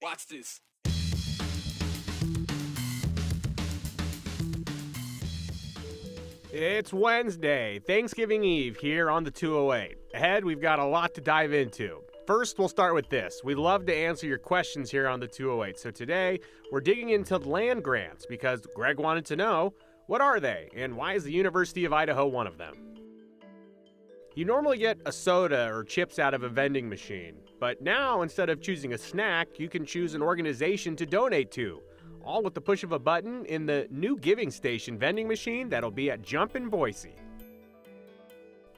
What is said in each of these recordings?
Watch this. It's Wednesday, Thanksgiving Eve, here on the 208. Ahead, we've got a lot to dive into. First, we'll start with this. We'd love to answer your questions here on the 208. So today, we're digging into land grants because Greg wanted to know, what are they and why is the University of Idaho one of them? You normally get a soda or chips out of a vending machine, but now instead of choosing a snack, you can choose an organization to donate to, all with the push of a button in the new Giving Station vending machine that'll be at Jumpin' Boise.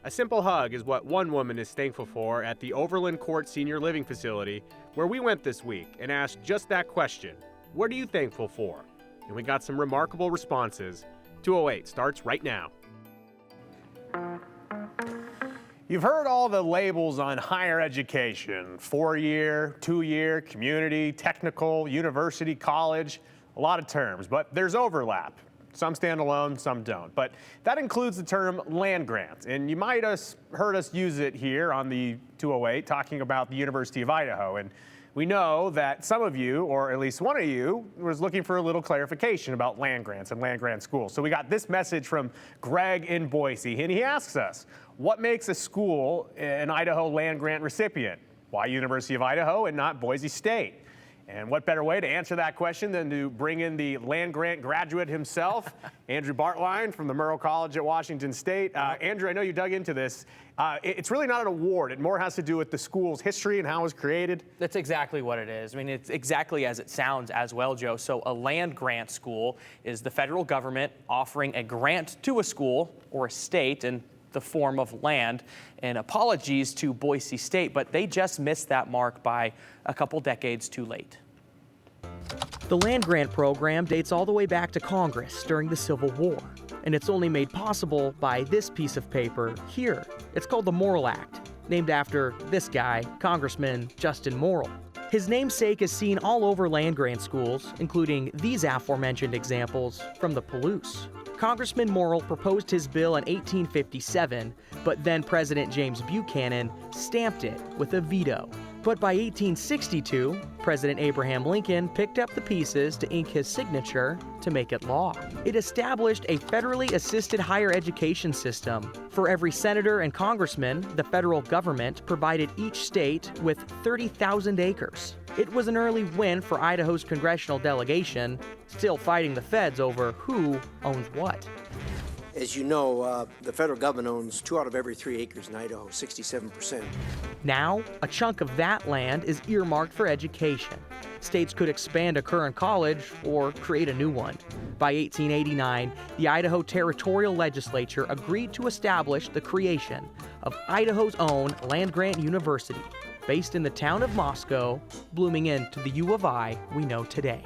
A simple hug is what one woman is thankful for at the Overland Court Senior Living Facility, where we went this week and asked just that question, what are you thankful for? And we got some remarkable responses. 208 starts right now. You've heard all the labels on higher education, 4-year, 2-year, community, technical, university, college, a lot of terms, but there's overlap. Some stand alone, some don't. But that includes the term land grant, and you might have heard us use it here on the 208 talking about the University of Idaho. And we know that some of you, or at least one of you, was looking for a little clarification about land grants and land grant schools. So we got this message from Greg in Boise, and he asks us, what makes a school an Idaho land grant recipient? Why University of Idaho and not Boise State? And what better way to answer that question than to bring in the land grant graduate himself, Andrew Bartline from the Murrow College at Washington State. Andrew, I know you dug into this. It's really not an award. It more has to do with the school's history and how it was created. That's exactly what it is. I mean, it's exactly as it sounds as well, Joe. So a land grant school is the federal government offering a grant to a school or a state in the form of land. And apologies to Boise State, but they just missed that mark by a couple decades too late. The land grant program dates all the way back to Congress during the Civil War, and it's only made possible by this piece of paper here. It's called the Morrill Act, named after this guy, Congressman Justin Morrill. His namesake is seen all over land grant schools, including these aforementioned examples from the Palouse. Congressman Morrill proposed his bill in 1857, but then President James Buchanan stamped it with a veto. But by 1862, President Abraham Lincoln picked up the pieces to ink his signature to make it law. It established a federally assisted higher education system. For every senator and congressman, the federal government provided each state with 30,000 acres. It was an early win for Idaho's congressional delegation, still fighting the feds over who owns what. As you know, the federal government owns 2 out of every 3 acres in Idaho, 67%. Now, a chunk of that land is earmarked for education. States could expand a current college or create a new one. By 1889, the Idaho Territorial Legislature agreed to establish the creation of Idaho's own land-grant university, based in the town of Moscow, blooming into the U of I we know today.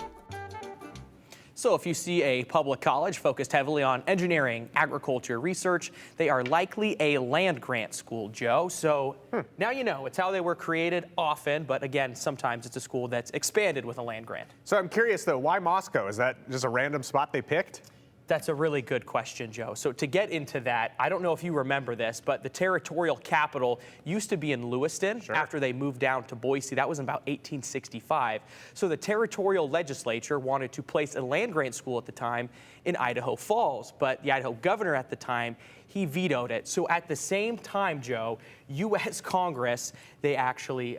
So if you see a public college focused heavily on engineering, agriculture, research, they are likely a land grant school, Joe. So now you know, it's how they were created often, but again, sometimes it's a school that's expanded with a land grant. So I'm curious though, why Moscow? Is that just a random spot they picked? That's a really good question, Joe. So to get into that, I don't know if you remember this, but the territorial capital used to be in Lewiston after they moved down to Boise. That was in about 1865. So the territorial legislature wanted to place a land grant school at the time in Idaho Falls, but the Idaho governor at the time, he vetoed it. So at the same time, Joe, U.S. Congress, they actually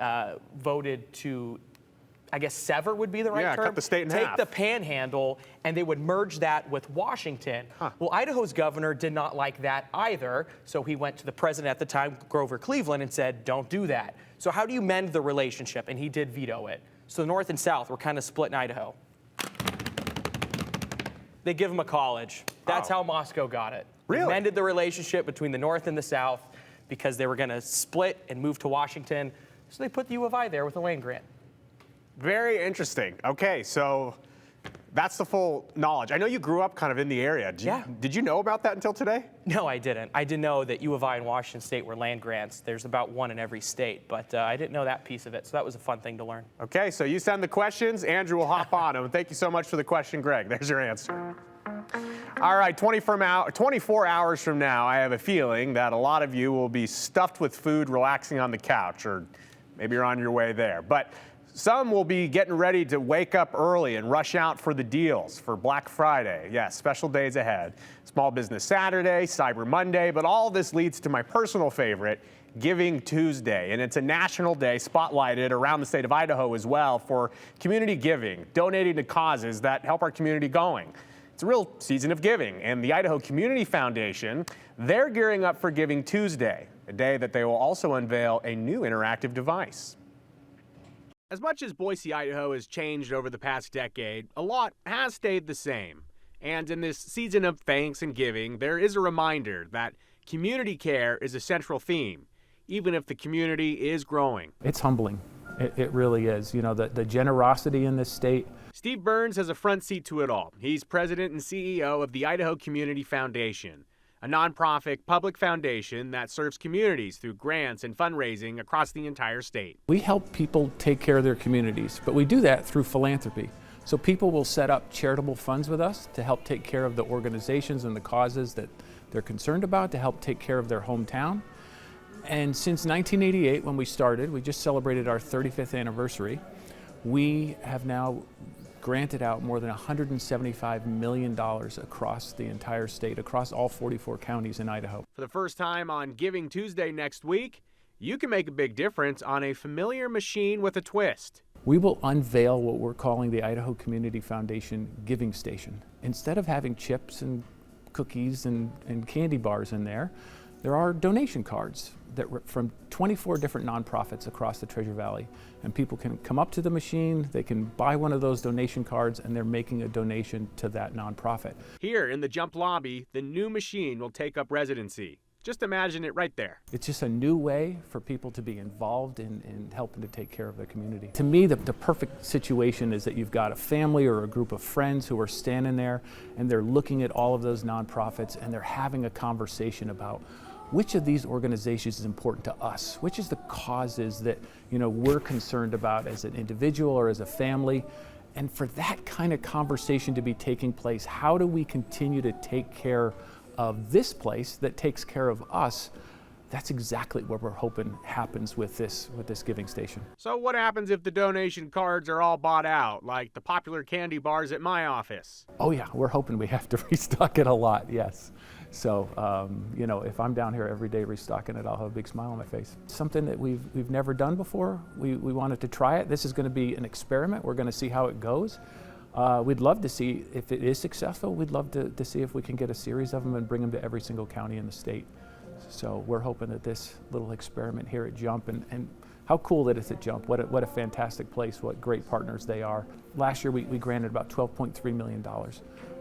voted to, I guess sever would be the right term. Cut the state in half. Take the panhandle, and they would merge that with Washington. Well, Idaho's governor did not like that either, so he went to the president at the time, Grover Cleveland, and said, don't do that. So how do you mend the relationship? And he did veto it. So the North and South were kind of split in Idaho. They give him a college. That's how Moscow got it. Really? They mended the relationship between the North and the South because they were going to split and move to Washington. So they put the U of I there with a land grant. Very interesting. Okay, so that's the full knowledge. I know you grew up kind of in the area. Did you know about that until today? No, I didn't. I didn't know that U of I and Washington State were land grants. There's about one in every state, but I didn't know that piece of it, so that was a fun thing to learn. Okay, so you send the questions, Andrew will hop on them. Thank you so much for the question, Greg. There's your answer. All right, 24 hours from now, I have a feeling that a lot of you will be stuffed with food relaxing on the couch, or maybe you're on your way there. But some will be getting ready to wake up early and rush out for the deals for Black Friday. Yes, special days ahead. Small Business Saturday, Cyber Monday, but all this leads to my personal favorite, Giving Tuesday. And it's a national day spotlighted around the state of Idaho as well for community giving, donating to causes that help our community going. It's a real season of giving, and the Idaho Community Foundation, they're gearing up for Giving Tuesday, a day that they will also unveil a new interactive device. As much as Boise, Idaho has changed over the past decade, a lot has stayed the same. And in this season of thanks and giving, there is a reminder that community care is a central theme, even if the community is growing. It's humbling. It really is. You know, the generosity in this state. Steve Burns has a front seat to it all. He's president and CEO of the Idaho Community Foundation, a nonprofit public foundation that serves communities through grants and fundraising across the entire state. We help people take care of their communities, but we do that through philanthropy. So people will set up charitable funds with us to help take care of the organizations and the causes that they're concerned about, to help take care of their hometown. And since 1988, when we started, we just celebrated our 35th anniversary, we have now granted out more than $175 million across the entire state, across all 44 counties in Idaho. For the first time on Giving Tuesday next week, you can make a big difference on a familiar machine with a twist. We will unveil what we're calling the Idaho Community Foundation Giving Station. Instead of having chips and cookies and candy bars in there, there are donation cards that were from 24 different nonprofits across the Treasure Valley. And people can come up to the machine, they can buy one of those donation cards, and they're making a donation to that nonprofit. Here in the Jump lobby, the new machine will take up residency. Just imagine it right there. It's just a new way for people to be involved in helping to take care of their community. To me, the perfect situation is that you've got a family or a group of friends who are standing there and they're looking at all of those nonprofits and they're having a conversation about which of these organizations is important to us, which is the causes that we're concerned about as an individual or as a family. And for that kind of conversation to be taking place, how do we continue to take care of this place that takes care of us? That's exactly what we're hoping happens with this giving station. So what happens if the donation cards are all bought out, like the popular candy bars at my office? Oh yeah, we're hoping we have to restock it a lot, yes. So, if I'm down here every day restocking it, I'll have a big smile on my face. Something that we've never done before. We wanted to try it. This is going to be an experiment. We're going to see how it goes. We'd love to see if it is successful. We'd love to see if we can get a series of them and bring them to every single county in the state. So we're hoping that this little experiment here at Jump, and how cool that it's at Jump. What a fantastic place, what great partners they are. Last year we granted about $12.3 million.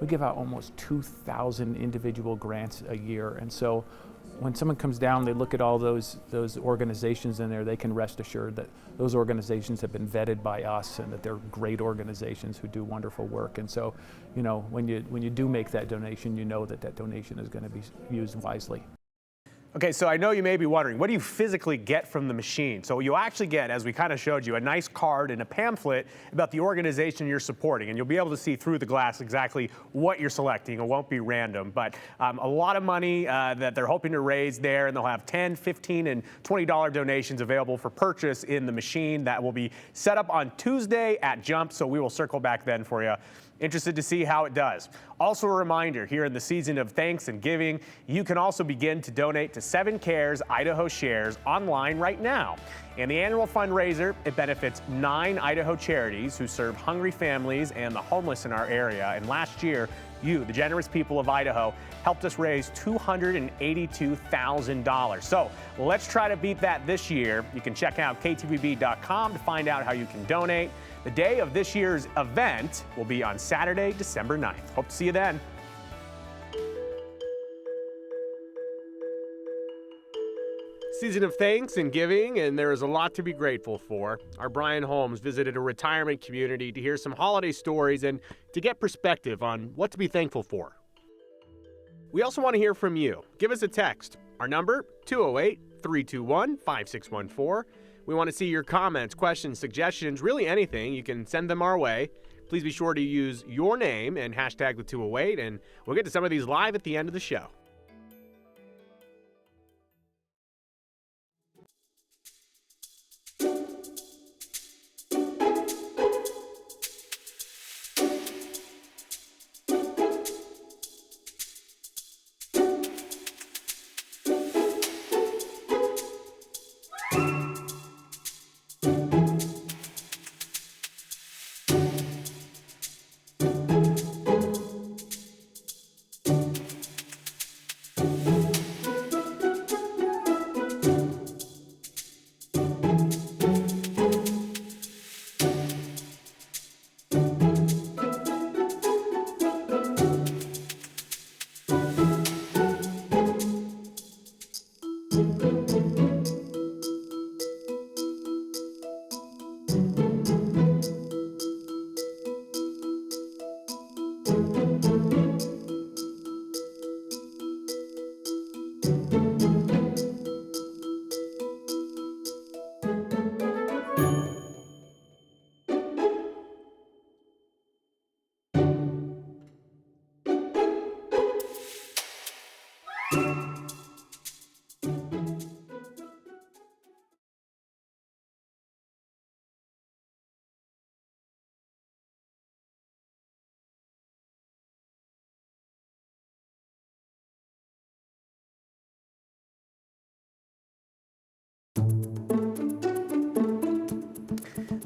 We give out almost 2,000 individual grants a year. And so when someone comes down, they look at all those organizations in there, they can rest assured that those organizations have been vetted by us and that they're great organizations who do wonderful work. And so, when you do make that donation, you know that donation is going to be used wisely. Okay, so I know you may be wondering, what do you physically get from the machine? So you actually get, as we kind of showed you, a nice card and a pamphlet about the organization you're supporting, and you'll be able to see through the glass exactly what you're selecting. It won't be random, but a lot of money that they're hoping to raise there, and they'll have $10, $15, and $20 donations available for purchase in the machine that will be set up on Tuesday at Jump, so we will circle back then for you. Interested to see how it does. Also a reminder, here in the season of thanks and giving, you can also begin to donate to 7 Cares Idaho Shares online right now. And the annual fundraiser, it benefits 9 Idaho charities who serve hungry families and the homeless in our area. And last year, you, the generous people of Idaho, helped us raise $282,000. So let's try to beat that this year. You can check out ktvb.com to find out how you can donate. The day of this year's event will be on Saturday, December 9th. Hope to see you then. Season of thanks and giving, and there is a lot to be grateful for. Our Brian Holmes visited a retirement community to hear some holiday stories and to get perspective on what to be thankful for. We also want to hear from you. Give us a text. Our number, 208-321-5614. We want to see your comments, questions, suggestions, really anything. You can send them our way. Please be sure to use your name and hashtag the 208, and we'll get to some of these live at the end of the show.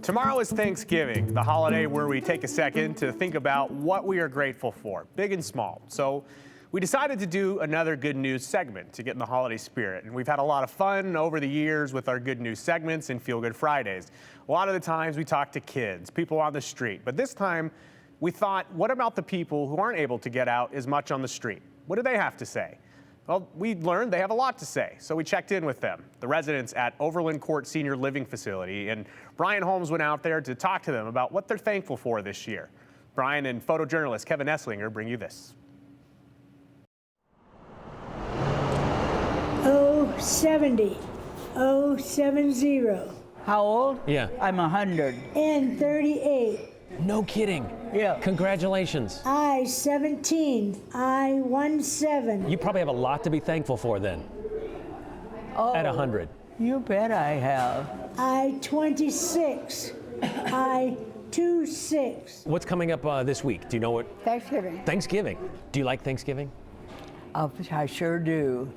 Tomorrow is Thanksgiving, the holiday where we take a second to think about what we are grateful for, big and small. So we decided to do another good news segment to get in the holiday spirit. And we've had a lot of fun over the years with our good news segments and Feel Good Fridays. A lot of the times we talk to kids, people on the street. But this time we thought, what about the people who aren't able to get out as much on the street? What do they have to say? Well, we learned they have a lot to say, so we checked in with them, the residents at Overland Court Senior Living Facility, and Brian Holmes went out there to talk to them about what they're thankful for this year. Brian and photojournalist Kevin Esslinger bring you this. 070. How old? Yeah. I'm 100. And 38. No kidding. Yeah. Congratulations. I 17. I 17. You probably have a lot to be thankful for then. Oh, At 100. you bet I have. I 26. I 26. What's coming up this week? Do you know what? Thanksgiving. Thanksgiving. Do you like Thanksgiving? I sure do.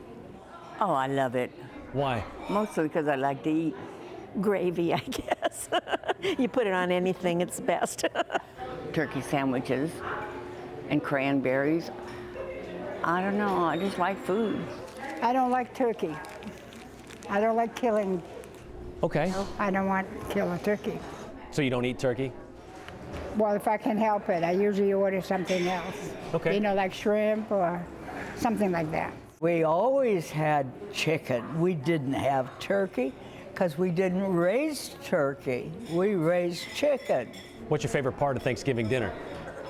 Oh, I love it. Why? Mostly because I like to eat gravy, I guess. You put it on anything, it's best. Turkey sandwiches and cranberries. I don't know, I just like food. I don't like turkey. I don't like killing. Okay. I don't want to kill a turkey. So you don't eat turkey? Well, if I can help it, I usually order something else. Okay. You know, like shrimp or something like that. We always had chicken. We didn't have turkey because we didn't raise turkey. We raised chicken. What's your favorite part of Thanksgiving dinner?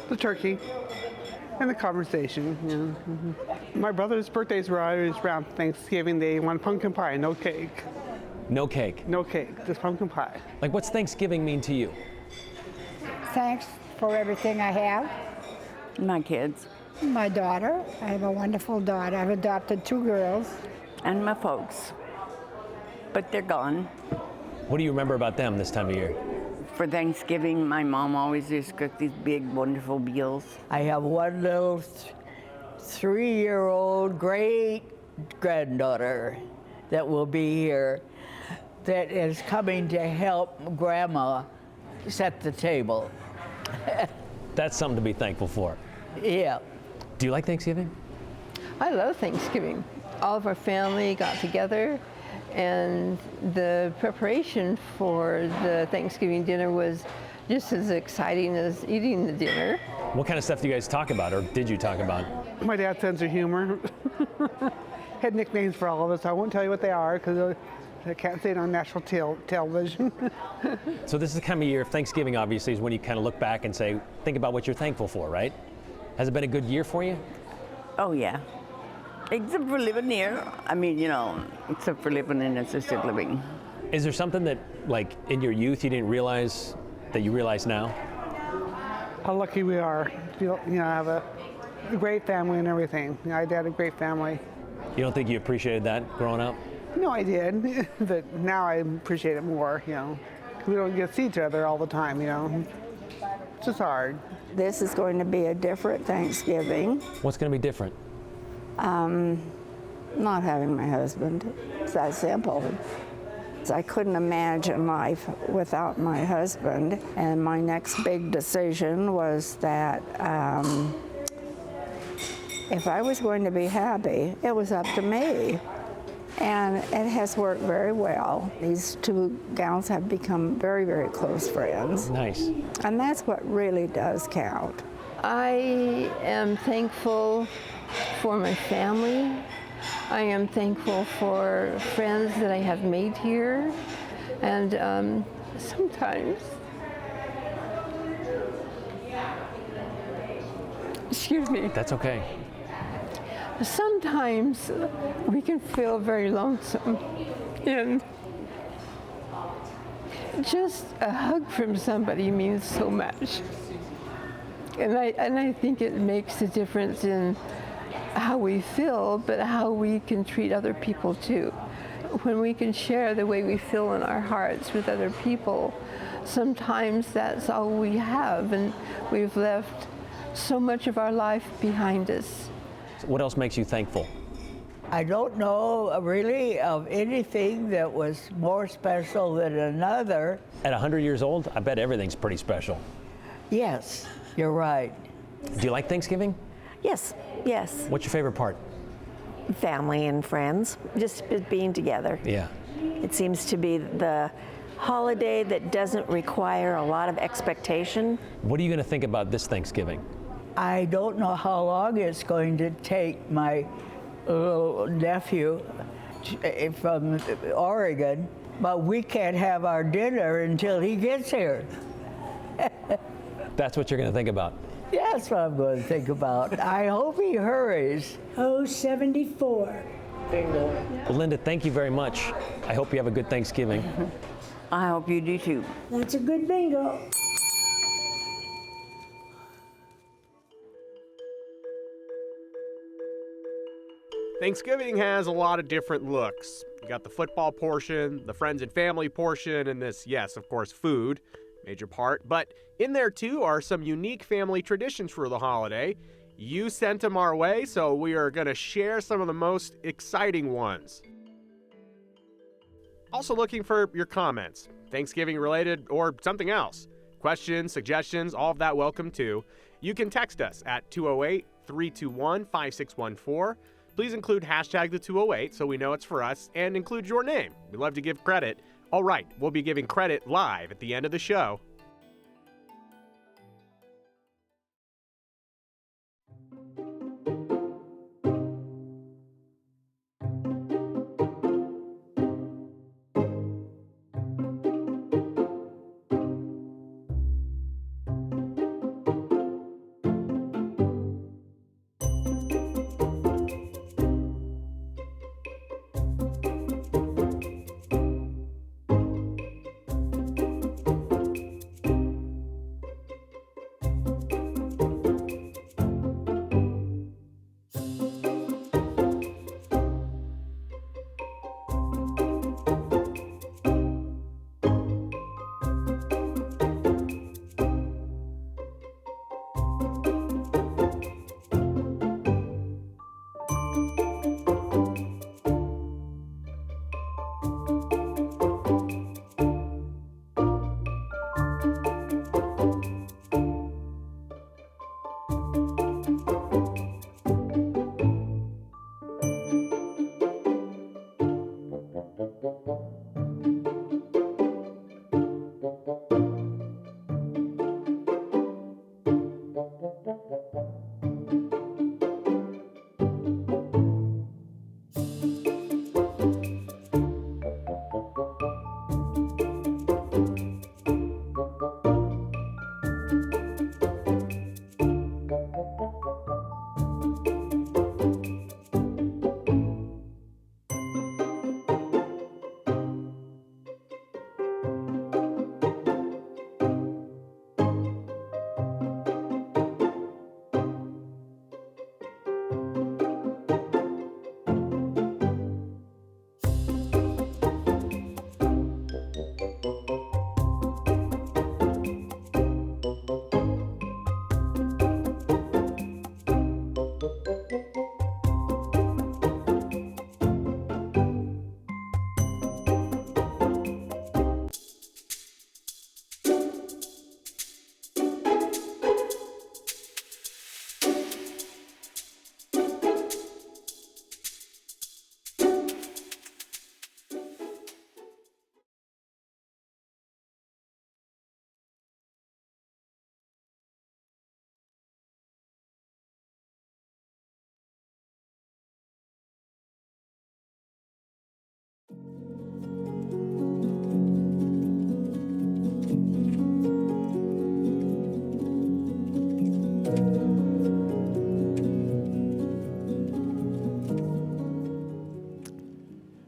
The turkey and the conversation. You know. My brother's birthdays were always around Thanksgiving Day. He wanted pumpkin pie, no cake. No cake. No cake, just pumpkin pie. Like, what's Thanksgiving mean to you? Thanks for everything I have. My kids. My daughter. I have a wonderful daughter. I've adopted 2 girls. And my folks. But they're gone. What do you remember about them this time of year? For Thanksgiving, my mom always used to cook these big, wonderful meals. I have one little 3-year-old great granddaughter that will be here that is coming to help Grandma set the table. That's something to be thankful for. Yeah. Do you like Thanksgiving? I love Thanksgiving. All of our family got together, and the preparation for the Thanksgiving dinner was just as exciting as eating the dinner. What kind of stuff do you guys talk about, or did you talk about? My dad's sense of humor. Had nicknames for all of us. I won't tell you what they are because I can't say it on national television. So this is the kind of year of Thanksgiving, obviously, is when you kind of look back and say, think about what you're thankful for, right? Has it been a good year for you? Oh, yeah. Except for living here. I mean, you know, except for living in assisted living. Is there something that, like, in your youth you didn't realize that you realize now? How lucky we are. You know, I have a great family and everything. You know, I had a great family. You don't think you appreciated that growing up? No, I did, but now I appreciate it more, you know. We don't get to see each other all the time, you know. It's just hard. This is going to be a different Thanksgiving. What's going to be different? Not having my husband. It's that simple. I couldn't imagine life without my husband. And my next big decision was that if I was going to be happy, it was up to me. And it has worked very well. These 2 gals have become very, very close friends. Nice. And that's what really does count. I am thankful for my family. I am thankful for friends that I have made here. And sometimes, excuse me. That's okay. Sometimes we can feel very lonesome, and just a hug from somebody means so much. And I think it makes a difference in how we feel, but how we can treat other people too. When we can share the way we feel in our hearts with other people, sometimes that's all we have, and we've left so much of our life behind us. What else makes you thankful? I don't know really of anything that was more special than another. At 100 years old, I bet everything's pretty special. Yes, you're right. Do you like Thanksgiving? Yes, yes. What's your favorite part? Family and friends, just being together. Yeah. It seems to be the holiday that doesn't require a lot of expectation. What are you going to think about this Thanksgiving? I don't know how long it's going to take my little nephew from Oregon, but we can't have our dinner until he gets here. That's what you're going to think about. That's what I'm going to think about. I hope he hurries. 074. Bingo. Well, Linda, thank you very much. I hope you have a good Thanksgiving. I hope you do too. That's a good bingo. Thanksgiving has a lot of different looks. You got the football portion, the friends and family portion, and this, yes, of course, food, major part. But in there, too, are some unique family traditions for the holiday. You sent them our way, so we are going to share some of the most exciting ones. Also looking for your comments, Thanksgiving related or something else. Questions, suggestions, all of that welcome too. You can text us at 208-321-5614. Please include hashtag the 208 so we know it's for us, and include your name. We love to give credit. All right, we'll be giving credit live at the end of the show.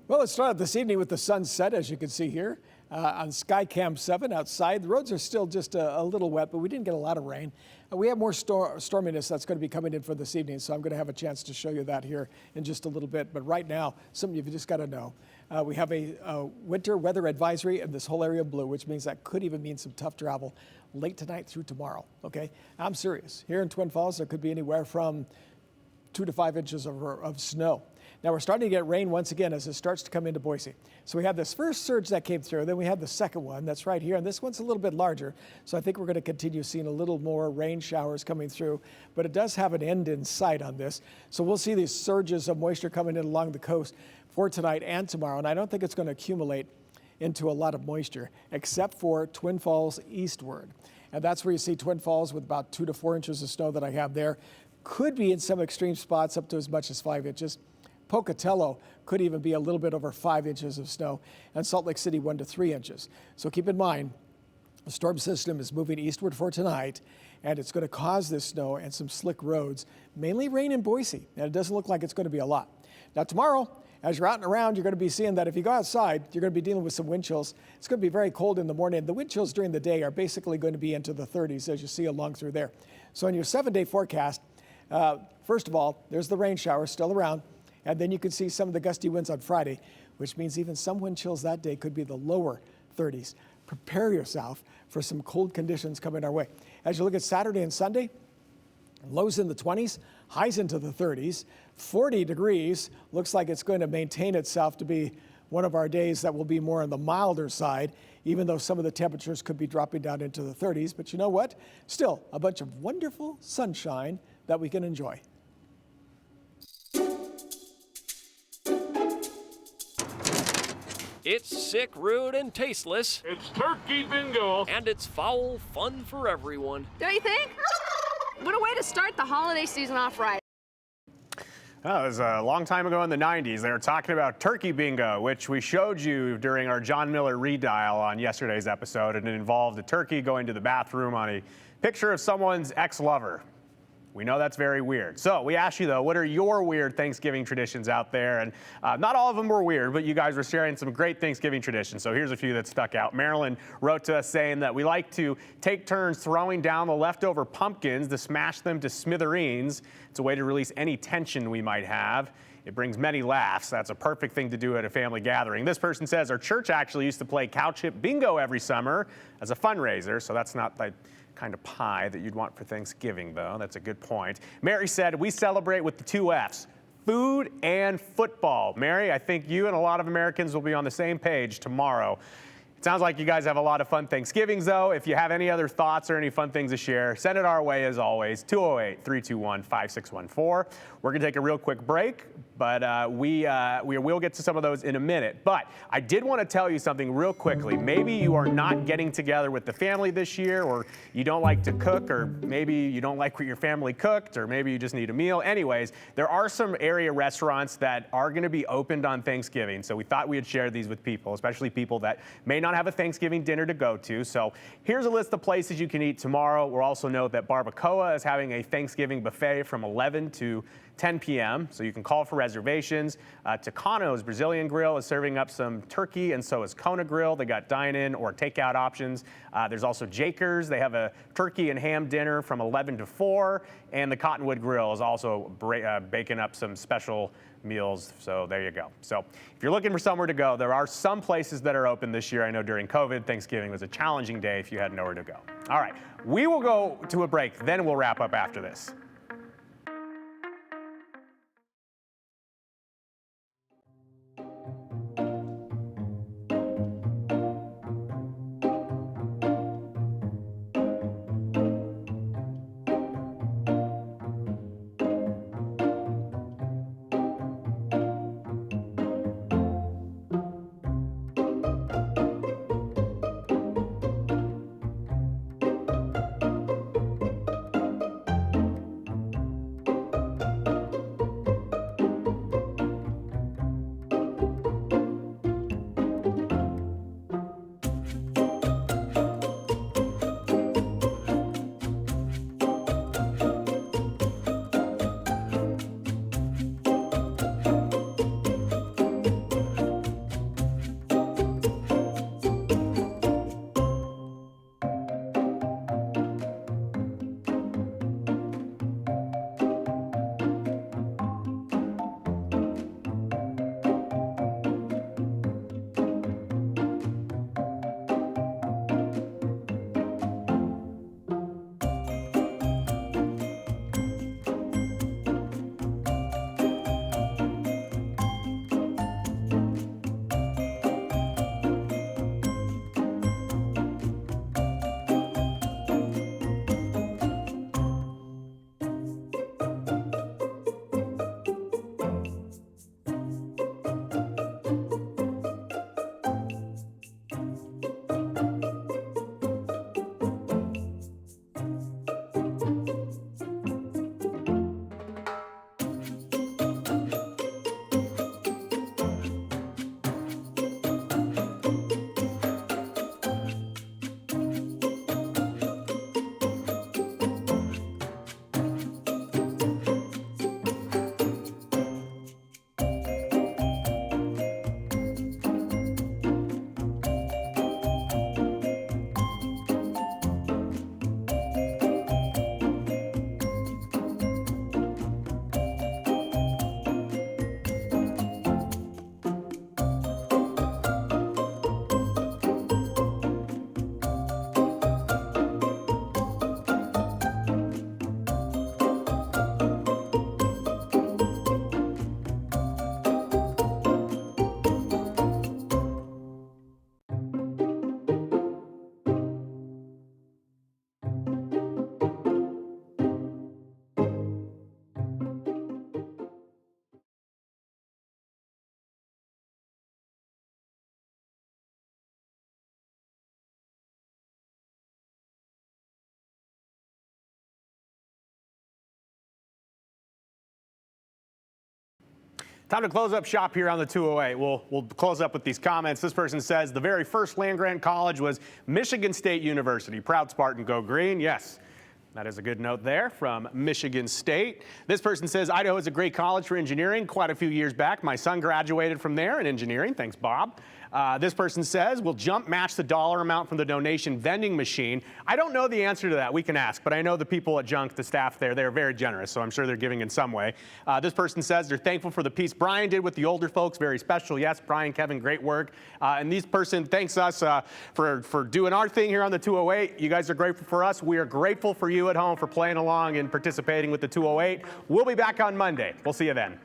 Well, let's start this evening with the sunset, as you can see here on Skycam 7 outside. The roads are still just a little wet, but we didn't get a lot of rain. We have more storminess that's going to be coming in for this evening, so I'm going to have a chance to show you that here in just a little bit. But right now, something you've just got to know. We have a winter weather advisory in this whole area of blue, which means that could even mean some tough travel late tonight through tomorrow, okay? I'm serious. Here in Twin Falls, there could be anywhere from 2 to 5 inches of snow. Now, Now we're starting to get rain once again as it starts to come into Boise. So we had this first surge that came through, then we had the second one that's right here, and this one's a little bit larger. So I think we're going to continue seeing a little more rain showers coming through, but it does have an end in sight on this. So we'll see these surges of moisture coming in along the coast for tonight and tomorrow, and I don't think it's going to accumulate into a lot of moisture, except for Twin Falls eastward. And that's where you see Twin Falls with about 2 to 4 inches of snow that I have there. Could be in some extreme spots up to as much as 5 inches. Pocatello could even be a little bit over 5 inches of snow, and Salt Lake City 1 to 3 inches. So keep in mind, the storm system is moving eastward for tonight, and it's going to cause this snow and some slick roads, mainly rain in Boise, and it doesn't look like it's going to be a lot. Now tomorrow, as you're out and around, you're going to be seeing that if you go outside, you're going to be dealing with some wind chills. It's going to be very cold in the morning. The wind chills during the day are basically going to be into the 30s, as you see along through there. So in your 7-day forecast, first of all, there's the rain showers still around. And then you can see some of the gusty winds on Friday, which means even some wind chills that day could be the lower 30s. Prepare yourself for some cold conditions coming our way. As you look at Saturday and Sunday, lows in the 20s, highs into the 30s, 40 degrees. Looks like it's going to maintain itself to be one of our days that will be more on the milder side, even though some of the temperatures could be dropping down into the 30s. But you know what? Still a bunch of wonderful sunshine that we can enjoy. It's sick, rude, and tasteless. It's turkey bingo. And it's foul fun for everyone. Don't you think? What a way to start the holiday season off right. Oh, it was a long time ago in the 90s. They were talking about turkey bingo, which we showed you during our John Miller redial on yesterday's episode, and it involved a turkey going to the bathroom on a picture of someone's ex-lover. We know that's very weird. So we asked you, though, what are your weird Thanksgiving traditions out there? And not all of them were weird, but you guys were sharing some great Thanksgiving traditions. So here's a few that stuck out. Marilyn wrote to us saying that we like to take turns throwing down the leftover pumpkins to smash them to smithereens. It's a way to release any tension we might have. It brings many laughs. That's a perfect thing to do at a family gathering. This person says our church actually used to play cow chip bingo every summer as a fundraiser, so that's not the kind of pie that you'd want for Thanksgiving, though. That's a good point. Mary said we celebrate with the 2 F's, food and football. Mary, I think you and a lot of Americans will be on the same page tomorrow. It sounds like you guys have a lot of fun Thanksgivings, though. If you have any other thoughts or any fun things to share, send it our way, as always, 208-321-5614. We're going to take a real quick break, but we will get to some of those in a minute. But I did want to tell you something real quickly. Maybe you are not getting together with the family this year, or you don't like to cook, or maybe you don't like what your family cooked, or maybe you just need a meal. Anyways, there are some area restaurants that are going to be opened on Thanksgiving, so we thought we'd share these with people, especially people that may not have a Thanksgiving dinner to go to. So here's a list of places you can eat tomorrow. We'll also note that Barbacoa is having a Thanksgiving buffet from 11 to 10 p.m., so you can call for reservations. Tucano's Brazilian Grill is serving up some turkey, and so is Kona Grill. They got dine-in or takeout options. There's also Jakers. They have a turkey and ham dinner from 11 to 4, and the Cottonwood Grill is also baking up some special meals, so there you go. So if you're looking for somewhere to go, there are some places that are open this year. I know during COVID, Thanksgiving was a challenging day if you had nowhere to go. All right, we will go to a break, then we'll wrap up after this. Time to close up shop here on the 208. We'll close up with these comments. This person says the very first land-grant college was Michigan State University. Proud Spartan, go green. Yes. That is a good note there from Michigan State. This person says Idaho is a great college for engineering. Quite a few years back, my son graduated from there in engineering. Thanks, Bob. This person says, will Jump match the dollar amount from the donation vending machine? I don't know the answer to that. We can ask, but I know the people at Junk, the staff there, they're very generous, so I'm sure they're giving in some way. This person says they're thankful for the piece Brian did with the older folks. Very special. Yes, Brian, Kevin, great work. And this person thanks us for doing our thing here on the 208. You guys are grateful for us. We are grateful for you at home for playing along and participating with the 208. We'll be back on Monday. We'll see you then.